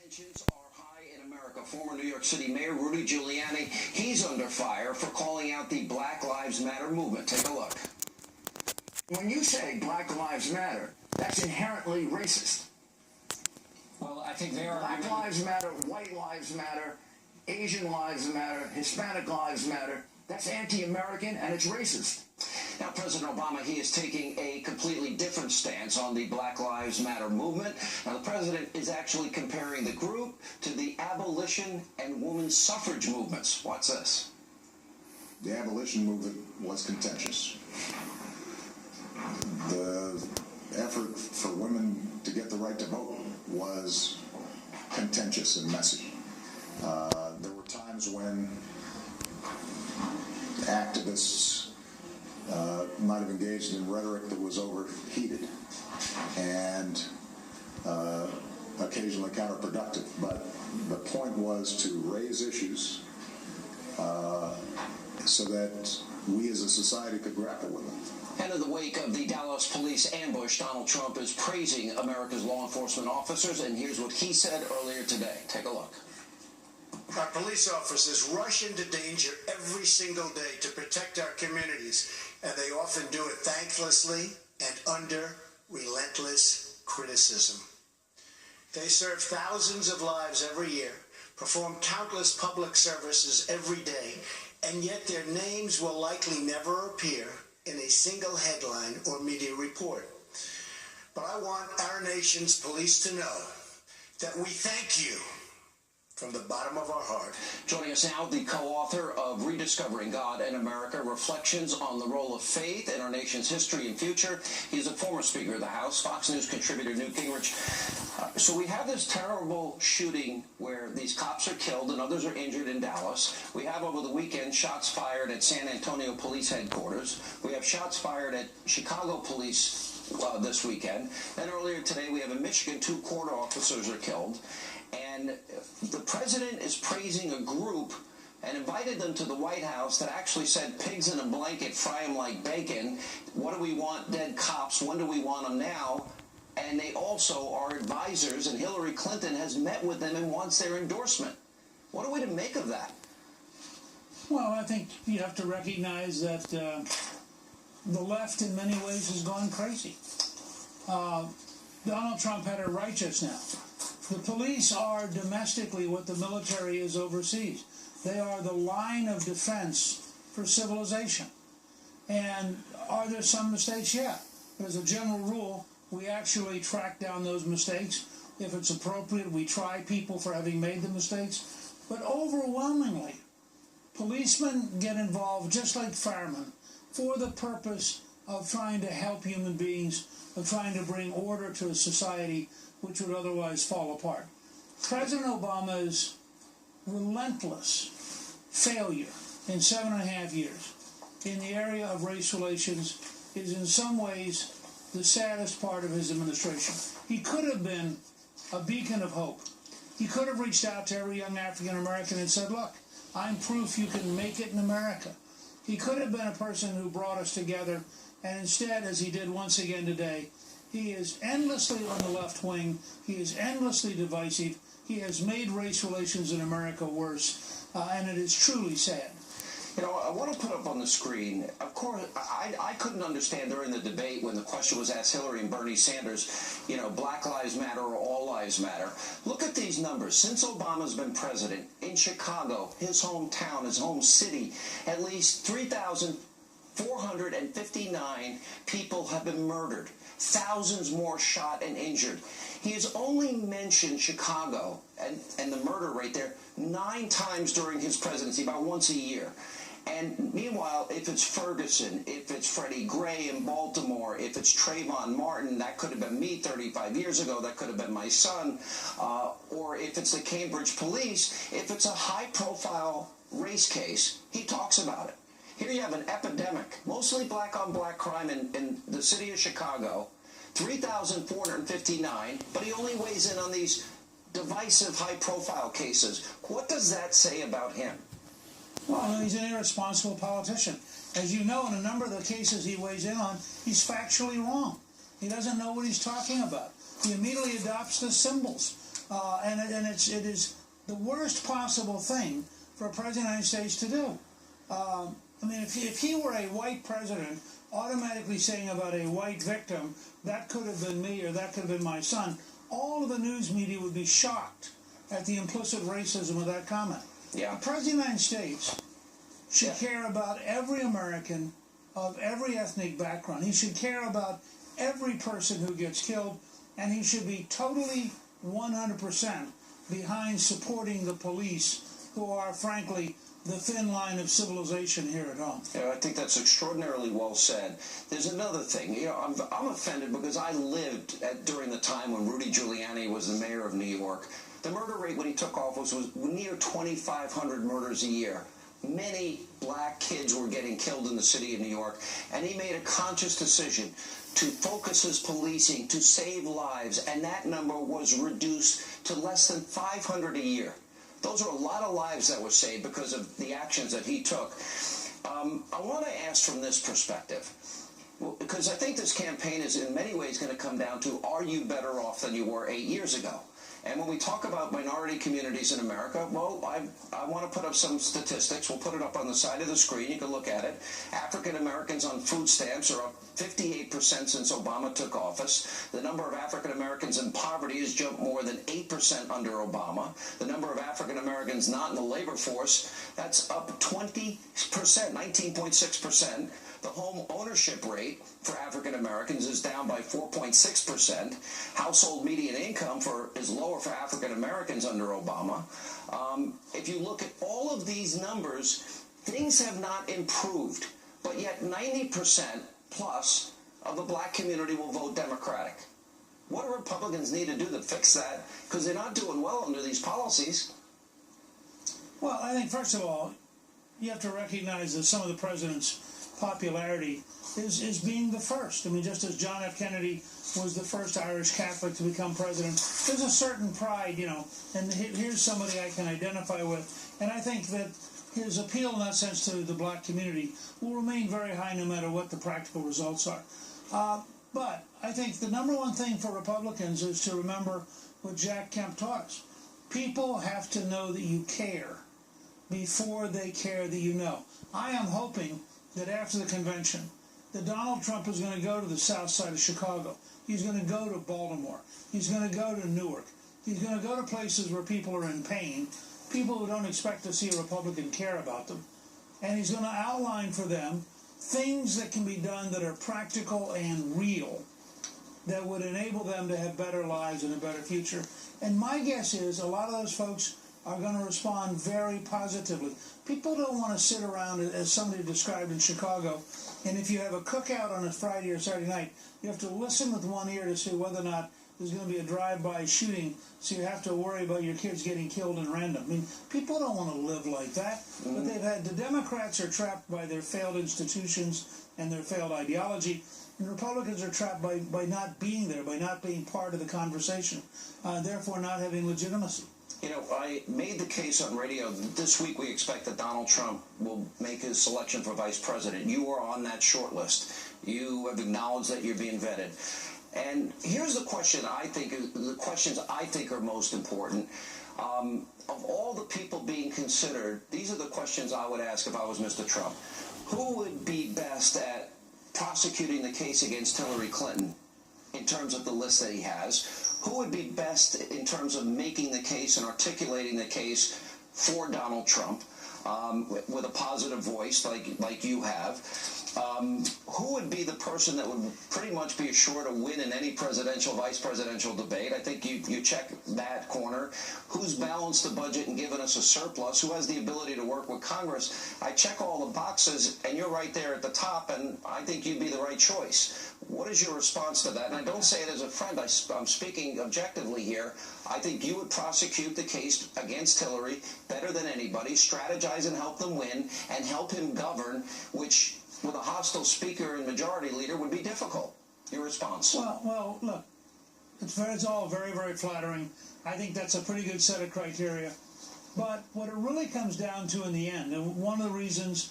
Tensions are high in America. Former New York City Mayor Rudy Giuliani, he's under fire for calling out the Black Lives Matter movement. Take a look. When you say Black Lives Matter, that's inherently racist. Well, I think they are. Black Lives Matter, white lives matter, Asian lives matter, Hispanic lives matter. That's anti-American and it's racist. Now, President Obama, he is taking a completely different stance on the Black Lives Matter movement. Now, the president is actually comparing the group to the abolition and women's suffrage movements. Watch this. The abolition movement was contentious. The effort for women to get the right to vote was contentious and messy. There were times when activists might have engaged in rhetoric that was overheated and occasionally counterproductive. But the point was to raise issues so that we as a society could grapple with them. And in the wake of the Dallas police ambush, Donald Trump is praising America's law enforcement officers, and here's what he said earlier today. Take a look. Our police officers rush into danger every single day to protect our communities, and they often do it thanklessly and under relentless criticism. They serve thousands of lives every year, perform countless public services every day, and yet their names will likely never appear in a single headline or media report. But I want our nation's police to know that we thank you from the bottom of our heart. Joining us now, the co-author of Rediscovering God in America, Reflections on the Role of Faith in Our Nation's History and Future. He's a former Speaker of the House, Fox News contributor Newt Gingrich. So we have this terrible shooting where these cops are killed and others are injured in Dallas. We have over the weekend shots fired at San Antonio Police Headquarters. We have shots fired at Chicago Police this weekend. Then earlier today we have in Michigan 2 court officers are killed. And the president is praising a group and invited them to the White House that actually said pigs in a blanket, fry them like bacon. What do we want? Dead cops. When do we want them now? And they also are advisors, and Hillary Clinton has met with them and wants their endorsement. What are we to make of that? Well, I think you have to recognize that the left in many ways has gone crazy. Donald Trump had it right just now. The police are domestically what the military is overseas. They are the line of defense for civilization. And are there some mistakes? Yeah. But as a general rule, we actually track down those mistakes. If it's appropriate, we try people for having made the mistakes. But overwhelmingly, policemen get involved, just like firemen, for the purpose of trying to help human beings, of trying to bring order to a society which would otherwise fall apart. President Obama's relentless failure in 7.5 years in the area of race relations is in some ways the saddest part of his administration. He could have been a beacon of hope. He could have reached out to every young African American and said, look, I'm proof you can make it in America. He could have been a person who brought us together, and instead, as he did once again today, he is endlessly on the left wing. He is endlessly divisive. He has made race relations in America worse, and it is truly sad. You know, I want to put up on the screen, of course, I couldn't understand during the debate when the question was asked Hillary and Bernie Sanders, you know, Black Lives Matter or All Lives Matter. Look at these numbers. Since Obama's been president, in Chicago, his hometown, his home city, at least 3,459 people have been murdered. Thousands more shot and injured. He has only mentioned Chicago and the murder rate there 9 times during his presidency, about once a year. And meanwhile, if it's Ferguson, if it's Freddie Gray in Baltimore, if it's Trayvon Martin, that could have been me 35 years ago, that could have been my son, or if it's the Cambridge police, if it's a high-profile race case, he talks about it. Here you have an epidemic, mostly black-on-black crime in the city of Chicago, 3,459, but he only weighs in on these divisive, high-profile cases. What does that say about him? Well, he's an irresponsible politician. As you know, in a number of the cases he weighs in on, he's factually wrong. He doesn't know what he's talking about. He immediately adopts the symbols. and it is the worst possible thing for a president of the United States to do. I mean, if he were a white president, automatically saying about a white victim, that could have been me or that could have been my son, all of the news media would be shocked at the implicit racism of that comment. Yeah. The president of the United States should care about every American of every ethnic background. He should care about every person who gets killed, and he should be totally 100% behind supporting the police, who are, frankly, the thin line of civilization here at home. Yeah, I think that's extraordinarily well said. There's another thing. You know, I'm offended because I lived during the time when Rudy Giuliani was the mayor of New York. The murder rate when he took office was near 2,500 murders a year. Many black kids were getting killed in the city of New York, and he made a conscious decision to focus his policing to save lives, and that number was reduced to less than 500 a year. Those are a lot of lives that were saved because of the actions that he took. I want to ask from this perspective, because I think this campaign is in many ways going to come down to, are you better off than you were 8 years ago? And when we talk about minority communities in America, well, I want to put up some statistics. We'll put it up on the side of the screen. You can look at it. African Americans on food stamps are up 58% since Obama took office. The number of African Americans in poverty has jumped more than 8% under Obama. The number of African Americans not in the labor force, that's up 20%, 19.6%. The home ownership rate for African Americans is down by 4.6%. Household median income is lower for African Americans under Obama. If you look at all of these numbers, things have not improved, but yet 90% plus of the black community will vote Democratic. What do Republicans need to do to fix that? Because they're not doing well under these policies. Well, I think, first of all, you have to recognize that some of the president's popularity is being the first. I mean, just as John F. Kennedy was the first Irish Catholic to become president, there's a certain pride, you know, and here's somebody I can identify with. And I think that his appeal in that sense to the black community will remain very high no matter what the practical results are. But I think the number one thing for Republicans is to remember what Jack Kemp taught us. People have to know that you care before they care that you know. I am hoping that after the convention, that Donald Trump is going to go to the south side of Chicago. He's going to go to Baltimore. He's going to go to Newark. He's going to go to places where people are in pain, people who don't expect to see a Republican care about them. And he's going to outline for them things that can be done that are practical and real, that would enable them to have better lives and a better future. And my guess is a lot of those folks are going to respond very positively. People don't want to sit around, as somebody described in Chicago, and if you have a cookout on a Friday or Saturday night, you have to listen with one ear to see whether or not there's going to be a drive-by shooting, so you have to worry about your kids getting killed in random. I mean, people don't want to live like that, but the Democrats are trapped by their failed institutions and their failed ideology, and Republicans are trapped by not being there, by not being part of the conversation, therefore not having legitimacy. You know, I made the case on radio. This week we expect that Donald Trump will make his selection for vice president. You are on that short list. You have acknowledged that you're being vetted. And here's the question the questions I think are most important. Of all the people being considered, these are the questions I would ask if I was Mr. Trump. Who would be best at prosecuting the case against Hillary Clinton in terms of the list that he has? Who would be best in terms of making the case and articulating the case for Donald Trump with a positive voice like you have? Who would be the person that would pretty much be sure to win in any presidential, vice presidential debate? I think you check that corner. Who's balanced the budget and given us a surplus? Who has the ability to work with Congress? I check all the boxes, and you're right there at the top, and I think you'd be the right choice. What is your response to that? And I don't say it as a friend. I'm speaking objectively here. I think you would prosecute the case against Hillary better than anybody, strategize and help them win, and help him govern, which with a hostile speaker and majority leader would be difficult. Your response? Well, look, it's all very, very flattering. I think that's a pretty good set of criteria. But what it really comes down to in the end, and one of the reasons